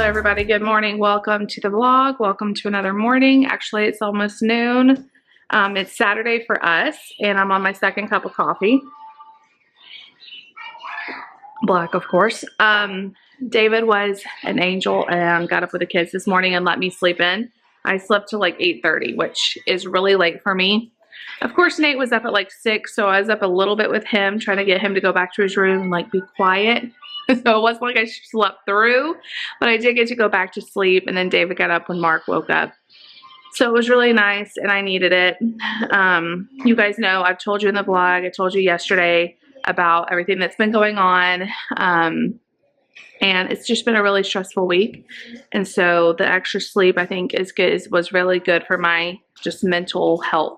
everybody, good morning. Welcome to the vlog. Welcome to another morning. Actually, it's almost noon. It's Saturday for us, and I'm on my second cup of coffee. Black, of course. David was an angel and got up with the kids this morning and let me sleep in. I slept till like 8:30, which is really late for me. Of course, Nate was up at like 6, so I was up a little bit with him, trying to get him to go back to his room and like be quiet. So it wasn't like I slept through, but I did get to go back to sleep, and then David got up when Mark woke up. So it was really nice, and I needed it. You guys know, I've told you in the vlog, I told you yesterday about everything that's been going on, and it's just been a really stressful week. And so the extra sleep, I think, was really good for my just mental health.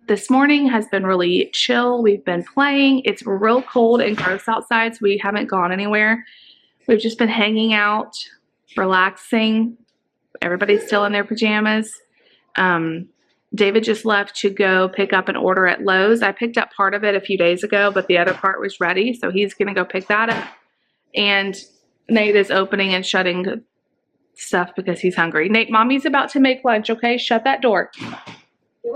This morning has been really chill. We've been playing. It's real cold and gross outside, so we haven't gone anywhere. We've just been hanging out, relaxing. Everybody's still in their pajamas. David just left to go pick up an order at Lowe's. I picked up part of it a few days ago, but the other part was ready, so he's going to go pick that up. And Nate is opening and shutting stuff because he's hungry. Nate, mommy's about to make lunch, okay? Shut that door.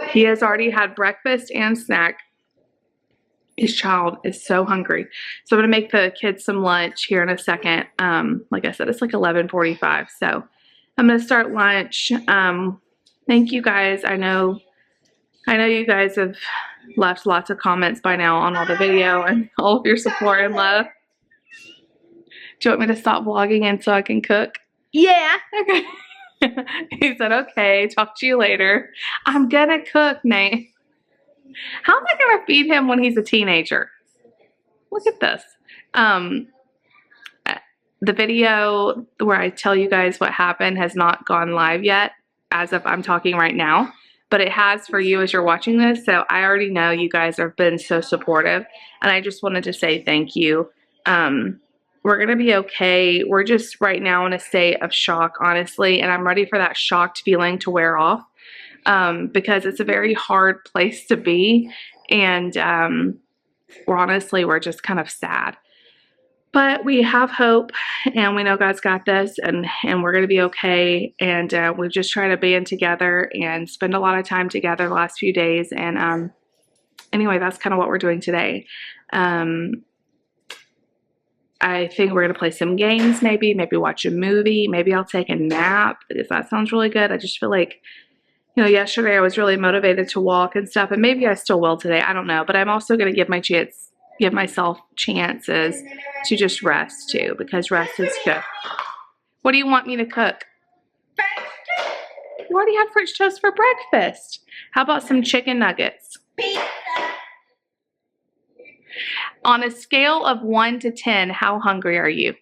He has already had breakfast and snack. His child is so hungry. So I'm going to make the kids some lunch here in a second. Like I said, it's like 11:45, so I'm going to start lunch. Thank you guys. I know you guys have left lots of comments by now on all the video and all of your support and love. Do you want me to stop vlogging and so I can cook? Yeah. Okay. He said, okay, talk to you later. I'm gonna cook, Nate. How am I gonna feed him when he's a teenager? Look at this. The video where I tell you guys what happened has not gone live yet, as of I'm talking right now, but it has for you as you're watching this. So I already know you guys have been so supportive, and I just wanted to say thank you. We're going to be okay. We're just right now in a state of shock, honestly, and I'm ready for that shocked feeling to wear off, because it's a very hard place to be, and we're just kind of sad. But we have hope, and we know God's got this, and we're going to be okay, and we've just tried to band together and spend a lot of time together the last few days, and anyway, that's kind of what we're doing today. I think we're going to play some games, maybe watch a movie. Maybe I'll take a nap, if that sounds really good. I just feel like, yesterday I was really motivated to walk and stuff, and maybe I still will today. I don't know, but I'm also going to give myself chances to just rest too, because rest is good. What do you want me to cook? You already had French toast for breakfast. How about some chicken nuggets? Pizza. On a scale of 1 to 10, how hungry are you?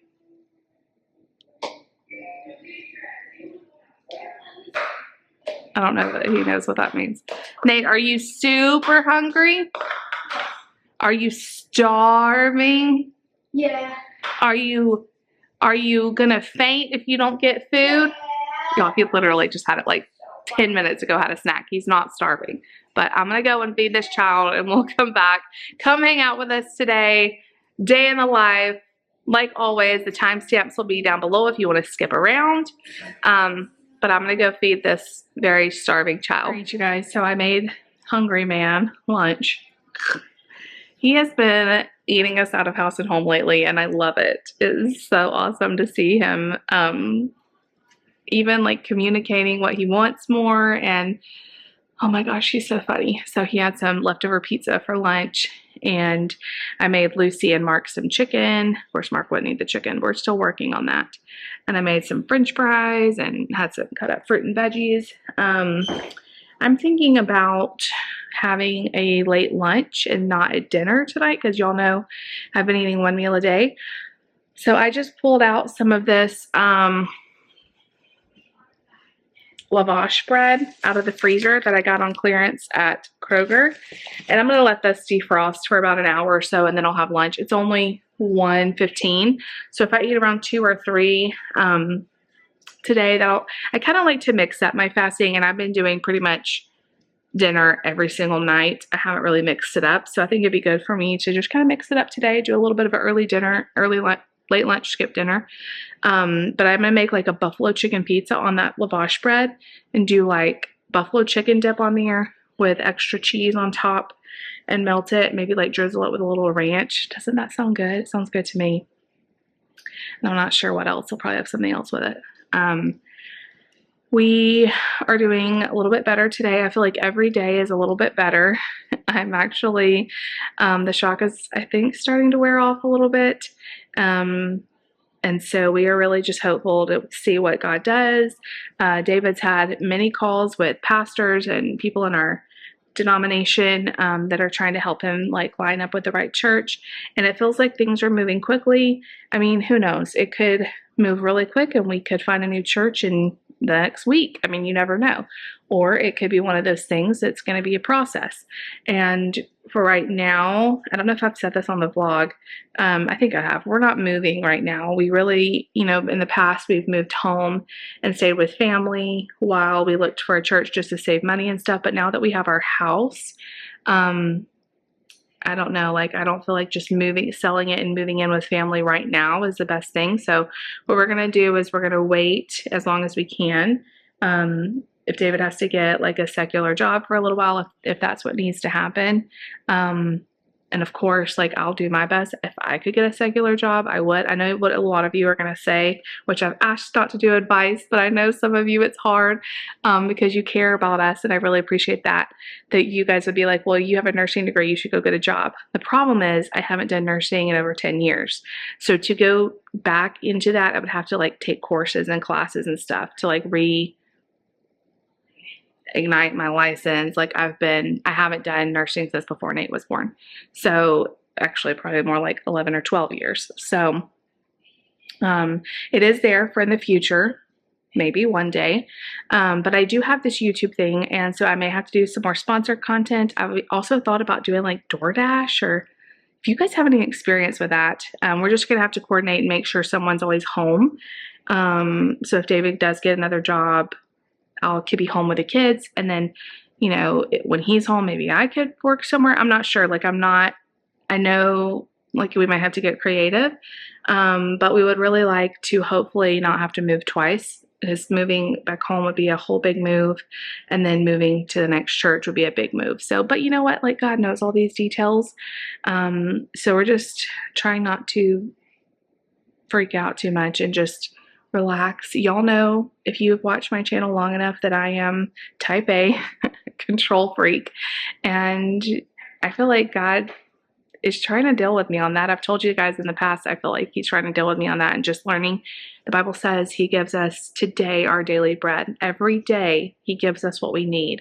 I don't know that he knows what that means. Nate, are you super hungry? Are you starving? Yeah. Are you gonna faint if you don't get food? Y'all, he literally just had it like 10 minutes ago, had a snack. He's not starving. But I'm going to go and feed this child, and we'll come back. Come hang out with us today. Day in the life. Like always, the timestamps will be down below if you want to skip around. But I'm going to go feed this very starving child. All right, you guys. So I made Hungry Man lunch. He has been eating us out of house and home lately, and I love it. It is so awesome to see him even like communicating what he wants more, and oh my gosh, he's so funny. So he had some leftover pizza for lunch, and I made Lucy and Mark some chicken. Of course, Mark wouldn't eat the chicken. We're still working on that. And I made some French fries and had some cut up fruit and veggies. I'm thinking about having a late lunch and not a dinner tonight, because y'all know I've been eating one meal a day. So I just pulled out some of this lavash bread out of the freezer that I got on clearance at Kroger, and I'm going to let this defrost for about an hour or so, and then I'll have lunch. It's only 1:15, so if I eat around 2 or 3 today, I kind of like to mix up my fasting, and I've been doing pretty much dinner every single night. I haven't really mixed it up, so I think it'd be good for me to just kind of mix it up today, do a little bit of an early dinner, early late lunch, skip dinner. But I'm going to make like a buffalo chicken pizza on that lavash bread and do like buffalo chicken dip on there with extra cheese on top and melt it. Maybe like drizzle it with a little ranch. Doesn't that sound good? It sounds good to me. And I'm not sure what else. I'll probably have something else with it. We are doing a little bit better today. I feel like every day is a little bit better. I'm actually, the shock is, I think, starting to wear off a little bit. And so we are really just hopeful to see what God does. David's had many calls with pastors and people in our denomination that are trying to help him like line up with the right church. And it feels like things are moving quickly. I mean, who knows? It could move really quick and we could find a new church in the next week. I mean, you never know. Or it could be one of those things that's going to be a process. And for right now, I don't know if I've said this on the vlog. I think I have. We're not moving right now. We really, you know, in the past, we've moved home and stayed with family while we looked for a church just to save money and stuff. But now that we have our house, I don't know, like, I don't feel like just selling it and moving in with family right now is the best thing. So what we're going to do is we're going to wait as long as we can. If David has to get like a secular job for a little while, if that's what needs to happen. And of course, like, I'll do my best. If I could get a secular job, I would. I know what a lot of you are going to say, which I've asked not to do advice, but I know some of you it's hard because you care about us. And I really appreciate that you guys would be like, well, you have a nursing degree, you should go get a job. The problem is I haven't done nursing in over 10 years. So to go back into that, I would have to like take courses and classes and stuff to like ignite my license. Like I haven't done nursing since before Nate was born. So actually probably more like 11 or 12 years. So it is there for in the future, maybe one day. But I do have this YouTube thing. And so I may have to do some more sponsored content. I've also thought about doing like DoorDash, or if you guys have any experience with that, we're just going to have to coordinate and make sure someone's always home. So if David does get another job, could be home with the kids. And then, you know, when he's home, maybe I could work somewhere. I'm not sure. Like, I know like we might have to get creative. But we would really like to hopefully not have to move twice. Because moving back home would be a whole big move. And then moving to the next church would be a big move. So, but you know what? Like, God knows all these details. So we're just trying not to freak out too much and just relax. Y'all know, if you've watched my channel long enough, that I am type A control freak. And I feel like God is trying to deal with me on that. I've told you guys in the past, I feel like he's trying to deal with me on that and just learning. The Bible says he gives us today our daily bread. Every day he gives us what we need.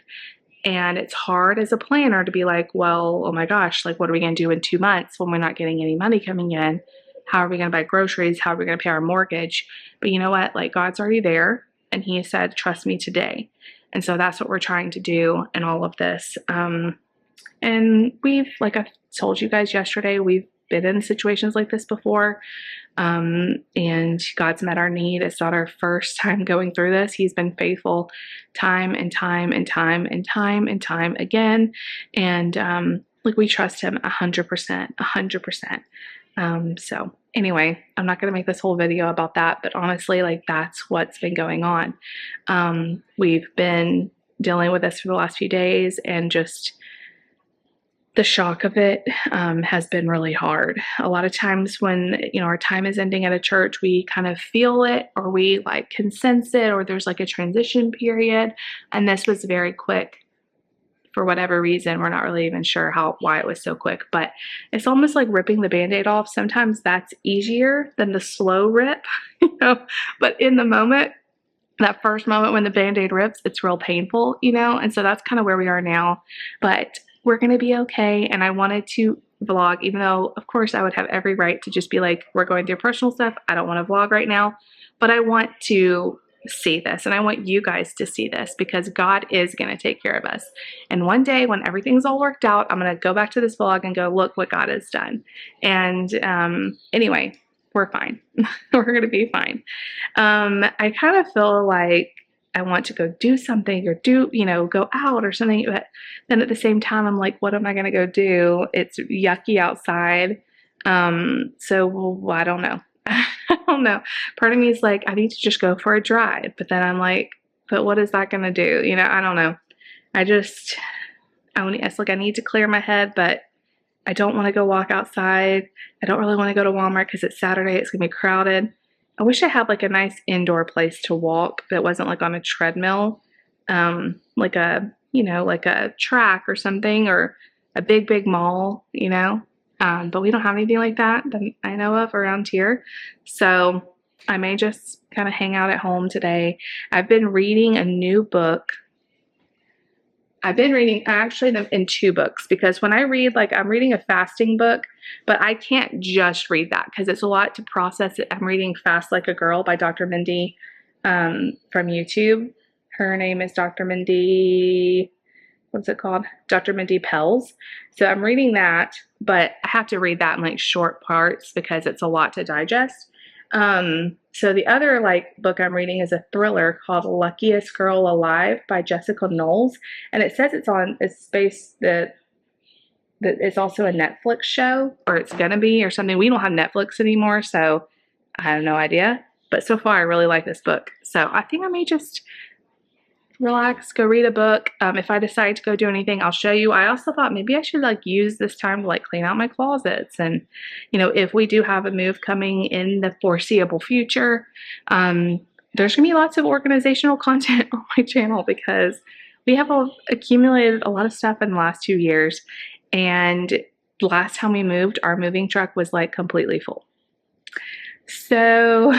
And it's hard as a planner to be like, well, oh my gosh, like, what are we going to do in 2 months when we're not getting any money coming in? How are we going to buy groceries? How are we going to pay our mortgage? But you know what? Like, God's already there. And he said, trust me today. And so that's what we're trying to do in all of this. And like I told you guys yesterday, we've been in situations like this before. And God's met our need. It's not our first time going through this. He's been faithful time and time and time and time and time again. And like, we trust him 100%, 100%. So anyway, I'm not going to make this whole video about that, but honestly, like, that's what's been going on. We've been dealing with this for the last few days, and just the shock of it has been really hard. A lot of times when, you know, our time is ending at a church, we kind of feel it, or we like can sense it, or there's like a transition period. And this was very quick. For whatever reason, we're not really even sure why it was so quick, but it's almost like ripping the Band-Aid off. Sometimes that's easier than the slow rip, you know, but in the moment, that first moment when the Band-Aid rips, it's real painful, you know, and so that's kind of where we are now, but we're going to be okay. And I wanted to vlog, even though of course I would have every right to just be like, we're going through personal stuff. I don't want to vlog right now, but I want to see this, and I want you guys to see this, because God is going to take care of us. And one day when everything's all worked out, I'm going to go back to this vlog and go, look what God has done. And anyway, we're fine. We're going to be fine. I kind of feel like I want to go do something, or go out or something, but then at the same time, I'm like, what am I going to go do? It's yucky outside. So I don't know. don't know. Part of me is like, I need to just go for a drive. But then I'm like, but what is that going to do? You know, I don't know. It's like I need to clear my head, but I don't want to go walk outside. I don't really want to go to Walmart because it's Saturday. It's going to be crowded. I wish I had like a nice indoor place to walk that wasn't like on a treadmill, like a track or something, or a big mall, you know. But we don't have anything like that I know of around here. So I may just kind of hang out at home today. I've been reading a new book. I've been reading actually them in 2 books, because when I read, like, I'm reading a fasting book, but I can't just read that because it's a lot to process. I'm reading Fast Like a Girl by Dr. Mindy from YouTube. Her name is Dr. Mindy, what's it called? Dr. Mindy Pelz. So I'm reading that, but I have to read that in like short parts because it's a lot to digest. So the other like book I'm reading is a thriller called Luckiest Girl Alive by Jessica Knowles. And it says it's based that it's also a Netflix show, or it's going to be, or something. We don't have Netflix anymore, so I have no idea. But so far I really like this book. So I think I may just relax, go read a book. If I decide to go do anything, I'll show you. I also thought maybe I should like use this time to like clean out my closets. And, you know, if we do have a move coming in the foreseeable future, there's gonna be lots of organizational content on my channel because we have accumulated a lot of stuff in the last 2 years. And last time we moved, our moving truck was like completely full. So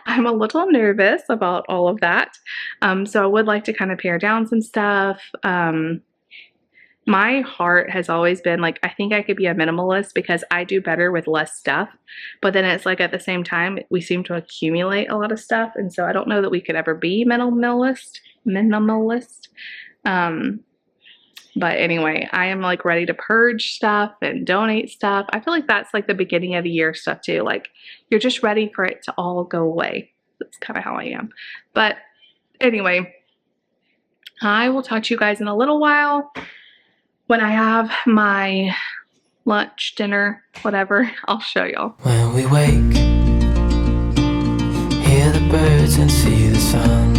I'm a little nervous about all of that. So I would like to kind of pare down some stuff. My heart has always been like, I think I could be a minimalist because I do better with less stuff. But then it's like at the same time, we seem to accumulate a lot of stuff. And so I don't know that we could ever be minimalist. But anyway, I am like ready to purge stuff and donate stuff. I feel like that's like the beginning of the year stuff too. Like you're just ready for it to all go away. That's kind of how I am. But anyway, I will talk to you guys in a little while when I have my lunch, dinner, whatever. I'll show y'all. When we wake, hear the birds and see the sun.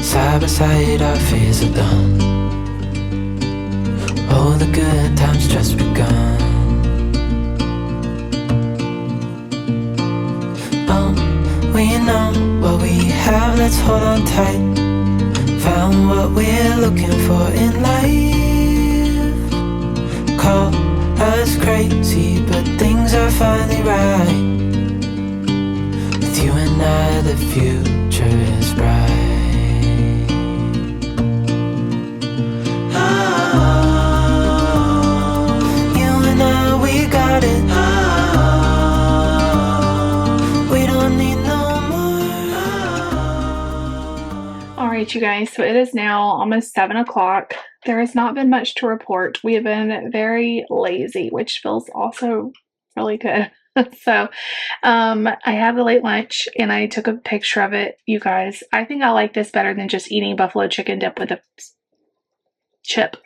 Side by side our fears are done. All the good times just begun. We know what we have, let's hold on tight. Found what we're looking for in life. Call us crazy, but things are finally right. With you and I, the future is bright. Alright, you guys, so it is now almost 7 o'clock. There has not been much to report. We have been very lazy, which feels also really good. So, I had a late lunch and I took a picture of it, you guys. I think I like this better than just eating buffalo chicken dip with a chip.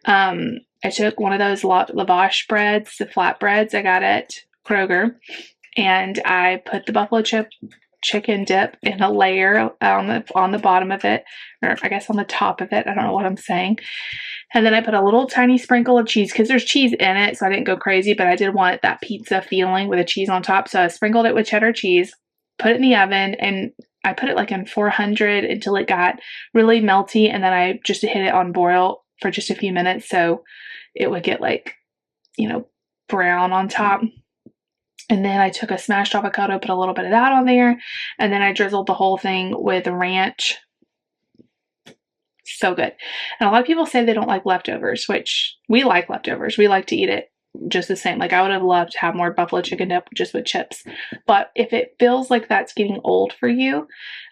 I took one of those lavash breads, the flat breads I got at Kroger, and I put the buffalo chicken dip in a layer on the bottom of it, or I guess on the top of it. I don't know what I'm saying. And then I put a little tiny sprinkle of cheese because there's cheese in it, so I didn't go crazy, but I did want that pizza feeling with the cheese on top. So I sprinkled it with cheddar cheese, put it in the oven, and I put it like in 400 until it got really melty, and then I just hit it on boil for just a few minutes so it would get like, you know, brown on top. And then I took a smashed avocado, put a little bit of that on there, and then I drizzled the whole thing with ranch. So good. And a lot of people say they don't like leftovers, which we like leftovers. We like to eat it just the same. Like I would have loved to have more buffalo chicken dip just with chips. But if it feels like that's getting old for you,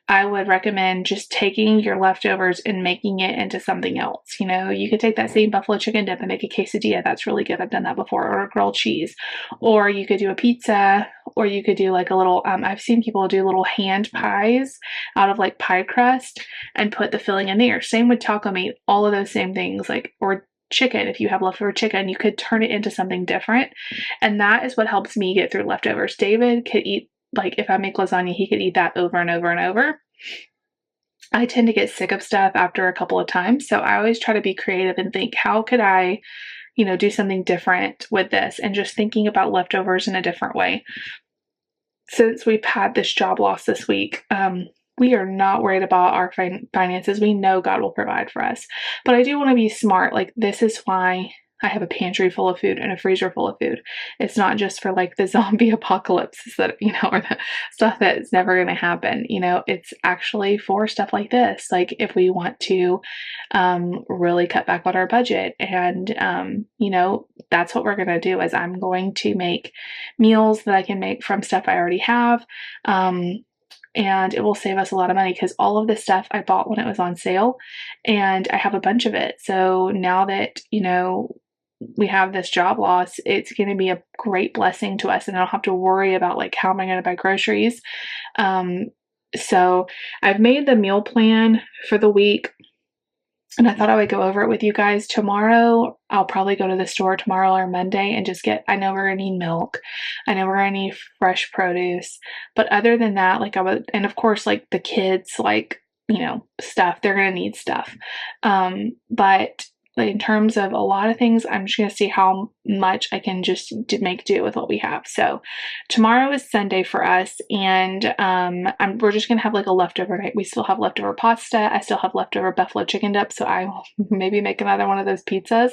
I would recommend just taking your leftovers and making it into something else. You know, you could take that same buffalo chicken dip and make a quesadilla. That's really good. I've done that before. Or a grilled cheese. Or you could do a pizza. Or you could do like a little, I've seen people do little hand pies out of like pie crust and put the filling in there. Same with taco meat. All of those same things. Like, or chicken. If you have leftover chicken, you could turn it into something different. And that is what helps me get through leftovers. David could eat, like if I make lasagna, he could eat that over and over and over. I tend to get sick of stuff after a couple of times. So I always try to be creative and think, how could I, do something different with this, and just thinking about leftovers in a different way. Since we've had this job loss this week, we are not worried about our finances. We know God will provide for us. But I do want to be smart. Like, this is why I have a pantry full of food and a freezer full of food. It's not just for like the zombie apocalypse that, or the stuff that's never going to happen. It's actually for stuff like this. Like if we want to really cut back on our budget. And, that's what we're going to do. Is I'm going to make meals that I can make from stuff I already have. And it will save us a lot of money, because all of this stuff I bought when it was on sale, and I have a bunch of it. So now that, we have this job loss, it's going to be a great blessing to us, and I don't have to worry about like, how am I going to buy groceries? So I've made the meal plan for the week, and I thought I would go over it with you guys tomorrow. I'll probably go to the store tomorrow or Monday and just I know we're going to need milk. I know we're going to need fresh produce. But other than that, and of course, like the kids, like, stuff, they're going to need stuff. But in terms of a lot of things, I'm just going to see how much I can just make do with what we have. So tomorrow is Sunday for us, and we're just going to have like a leftover night. We still have leftover pasta. I still have leftover buffalo chicken dip, so I will maybe make another one of those pizzas.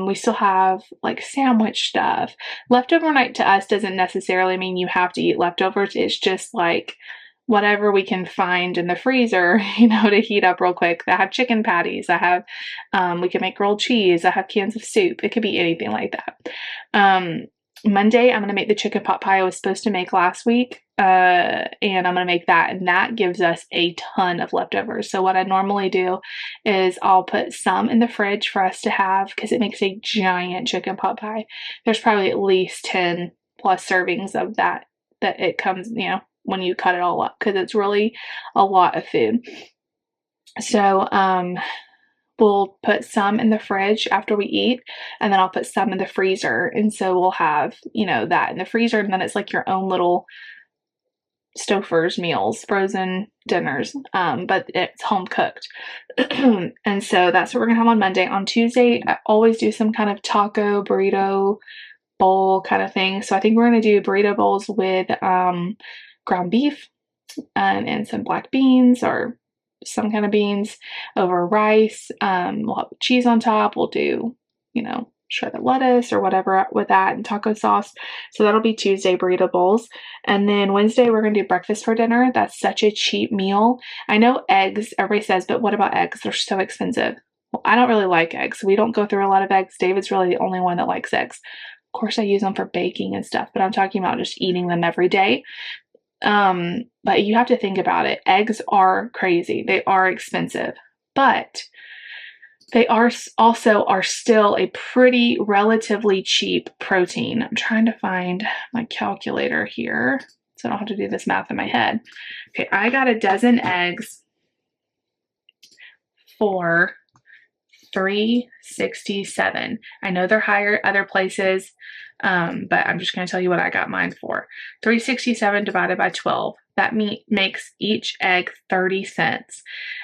We still have like sandwich stuff. Leftover night to us doesn't necessarily mean you have to eat leftovers. It's just like whatever we can find in the freezer, to heat up real quick. I have chicken patties. I have, we can make grilled cheese. I have cans of soup. It could be anything like that. Monday, I'm going to make the chicken pot pie I was supposed to make last week. And I'm going to make that, and that gives us a ton of leftovers. So what I normally do is I'll put some in the fridge for us to have, because it makes a giant chicken pot pie. There's probably at least 10 plus servings of that it comes, when you cut it all up, because it's really a lot of food. So we'll put some in the fridge after we eat, and then I'll put some in the freezer. And so we'll have, that in the freezer, and then it's like your own little Stouffer's meals, frozen dinners, but it's home cooked. And so that's what we're gonna have on Monday. On Tuesday, I always do some kind of taco, burrito bowl kind of thing. So I think we're gonna do burrito bowls with ground beef and some black beans, or some kind of beans, over rice. We'll have cheese on top. We'll do, shredded lettuce or whatever with that, and taco sauce. So that'll be Tuesday burrito bowls. And then Wednesday, we're going to do breakfast for dinner. That's such a cheap meal. I know eggs, everybody says, but what about eggs? They're so expensive. Well, I don't really like eggs. We don't go through a lot of eggs. David's really the only one that likes eggs. Of course, I use them for baking and stuff, but I'm talking about just eating them every day. But you have to think about it. Eggs are crazy. They are expensive, but they are still a pretty relatively cheap protein. I'm trying to find my calculator here, so I don't have to do this math in my head. Okay, I got a dozen eggs for $3.67. I know they're higher other places, but I'm just going to tell you what I got mine for. $3.67 divided by 12. That makes each egg 30 cents.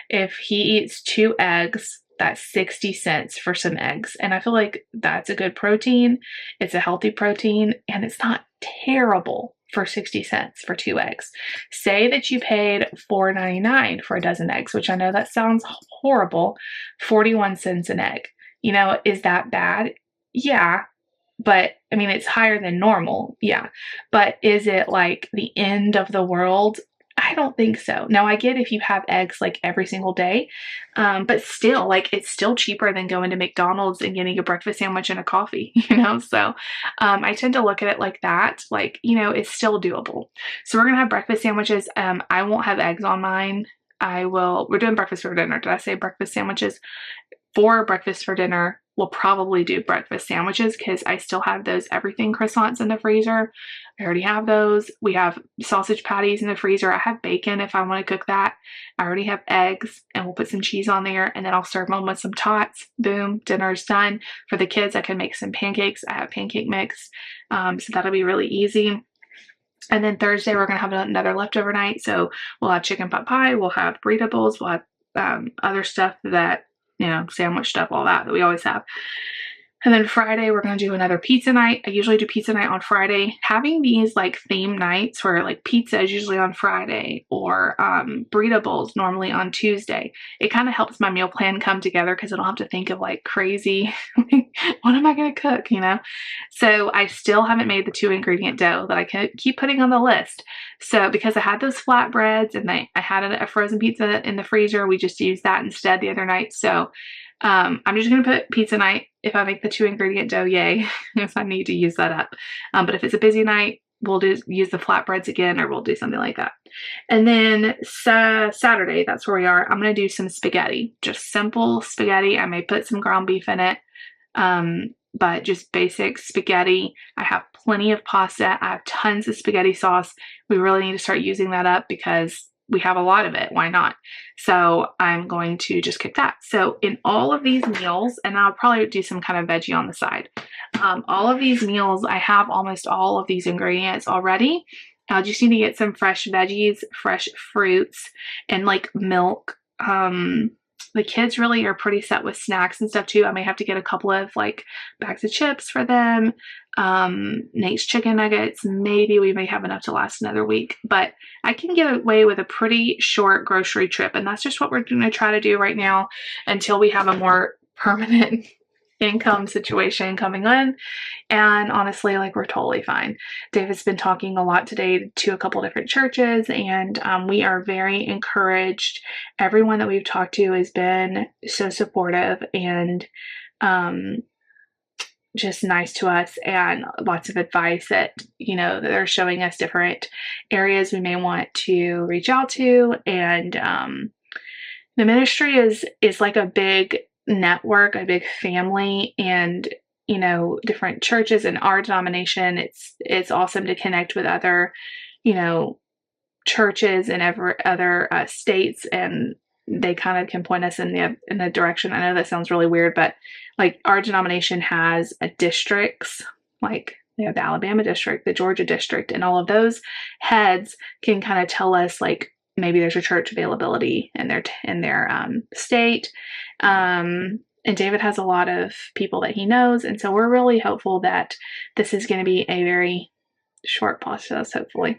If he eats 2 eggs, that's 60 cents for some eggs. And I feel like that's a good protein. It's a healthy protein, and it's not terrible for 60 cents for 2 eggs. Say that you paid $4.99 for a dozen eggs, which I know that sounds horrible. 41 cents an egg. Is that bad? Yeah. But I mean, it's higher than normal. Yeah. But is it like the end of the world? I don't think so. Now, I get if you have eggs like every single day, but still, like, it's still cheaper than going to McDonald's and getting a breakfast sandwich and a coffee, So I tend to look at it like that, like, it's still doable. So we're going to have breakfast sandwiches. I won't have eggs on mine. We're doing breakfast for dinner. Did I say breakfast sandwiches? For breakfast for dinner, we'll probably do breakfast sandwiches because I still have those everything croissants in the freezer. I already have those. We have sausage patties in the freezer. I have bacon if I want to cook that. I already have eggs, and we'll put some cheese on there, and then I'll serve them with some tots. Boom, dinner's done. For the kids, I can make some pancakes. I have pancake mix, so that'll be really easy. And then Thursday, we're going to have another leftover night. So we'll have chicken pot pie. We'll have burrito bowls. We'll have other stuff that, sandwich stuff, all that we always have. And then Friday, we're going to do another pizza night. I usually do pizza night on Friday. Having these like theme nights where like pizza is usually on Friday or burrito bowls normally on Tuesday, it kind of helps my meal plan come together because I don't have to think of like crazy, what am I going to cook, So I still haven't made the 2-ingredient dough that I can keep putting on the list. So because I had those flatbreads and I had a frozen pizza in the freezer, we just used that instead the other night. So I'm just going to put pizza night. If I make the 2-ingredient dough, yay, if I need to use that up. But if it's a busy night, we'll use the flatbreads again, or we'll do something like that. And then Saturday, that's where we are. I'm going to do some spaghetti, just simple spaghetti. I may put some ground beef in it, but just basic spaghetti. I have plenty of pasta. I have tons of spaghetti sauce. We really need to start using that up because we have a lot of it. Why not? So I'm going to just cook that. So in all of these meals, and I'll probably do some kind of veggie on the side. All of these meals, I have almost all of these ingredients already. I just need to get some fresh veggies, fresh fruits, and like milk. The kids really are pretty set with snacks and stuff too. I may have to get a couple of like bags of chips for them. Nate's chicken nuggets. Maybe we may have enough to last another week, but I can get away with a pretty short grocery trip. And that's just what we're going to try to do right now until we have a more permanent income situation coming in. And honestly, like, we're totally fine. David's been talking a lot today to a couple different churches, and we are very encouraged. Everyone that we've talked to has been so supportive and just nice to us, and lots of advice that, they're showing us different areas we may want to reach out to. And the ministry is like a big network, a big family, and different churches in our denomination. It's awesome to connect with other churches in other states, and they kind of can point us in the direction. I know that sounds really weird, but like, our denomination has districts, like they have the Alabama district, the Georgia district, and all of those heads can kind of tell us like, maybe there's a church availability in their state. And David has a lot of people that he knows. And so we're really hopeful that this is going to be a very short process, hopefully.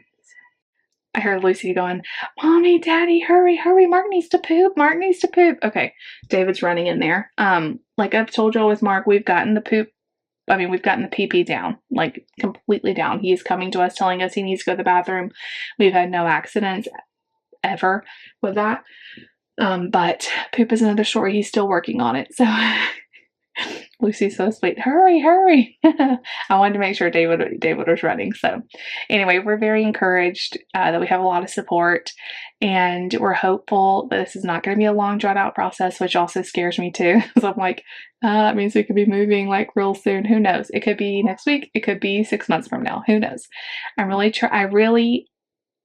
I heard Lucy going, "Mommy, Daddy, hurry, hurry. Mark needs to poop. Mark needs to poop." Okay. David's running in there. Like I've told y'all with Mark, we've gotten the pee-pee down, like completely down. He's coming to us telling us he needs to go to the bathroom. We've had no accidents ever with that. But poop is another story. He's still working on it. So Lucy's so sweet. Hurry, hurry. I wanted to make sure David was running. So anyway, we're very encouraged that we have a lot of support, and we're hopeful that this is not going to be a long drawn out process, which also scares me too. So I'm like, it means we could be moving like real soon. Who knows? It could be next week. It could be 6 months from now. Who knows? I really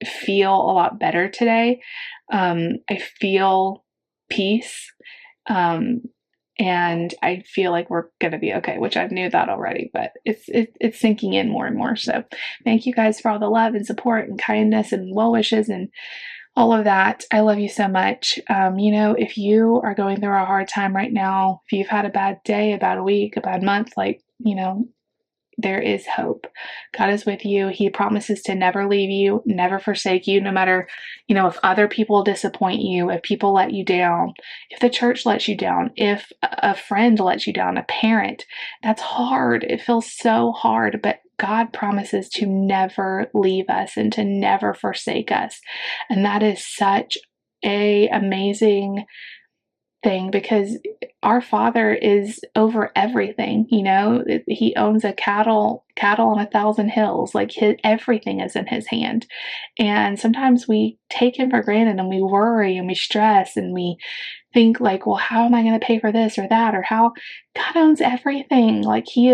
feel a lot better today. I feel peace. And I feel like we're going to be okay, which I knew that already, but it's sinking in more and more. So thank you guys for all the love and support and kindness and well wishes and all of that. I love you so much. If you are going through a hard time right now, if you've had a bad day, a bad week, a bad month, there is hope. God is with you. He promises to never leave you, never forsake you, no matter, if other people disappoint you, if people let you down, if the church lets you down, if a friend lets you down, a parent. That's hard. It feels so hard, but God promises to never leave us and to never forsake us. And that is such an amazing thing, because our Father is over everything. You know, he owns cattle on 1,000 hills. Like everything is in his hand. And sometimes we take him for granted, and we worry and we stress and we think like, well, how am I going to pay for this or that? Or how God owns everything. Like he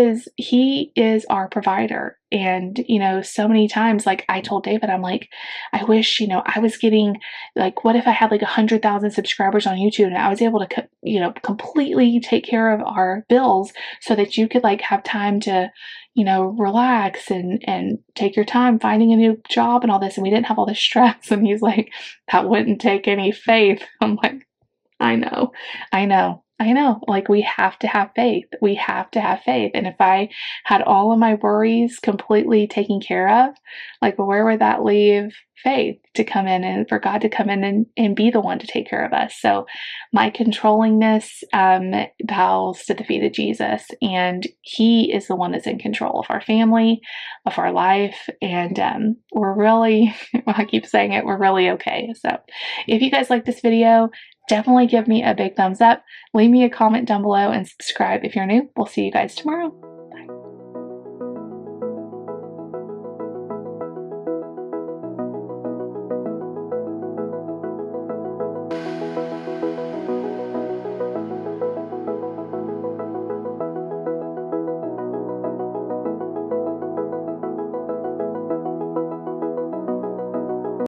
is our provider. And, you know, so many times, like I told David, I'm like, I wish, you know, I was getting like, what if I had like 100,000 subscribers on YouTube and I was able to, you know, completely take care of our bills so that you could like have time to, you know, relax and take your time finding a new job and all this. And we didn't have all this stress. And he's like, that wouldn't take any faith. I'm like, I know. Like we have to have faith. We have to have faith. And if I had all of my worries completely taken care of, like where would that leave faith to come in and for God to come in and be the one to take care of us? So my controllingness bows to the feet of Jesus, and he is the one that's in control of our family, of our life. And we're really, I keep saying it, we're really okay. So if you guys like this video, definitely give me a big thumbs up. Leave me a comment down below and subscribe if you're new. We'll see you guys tomorrow.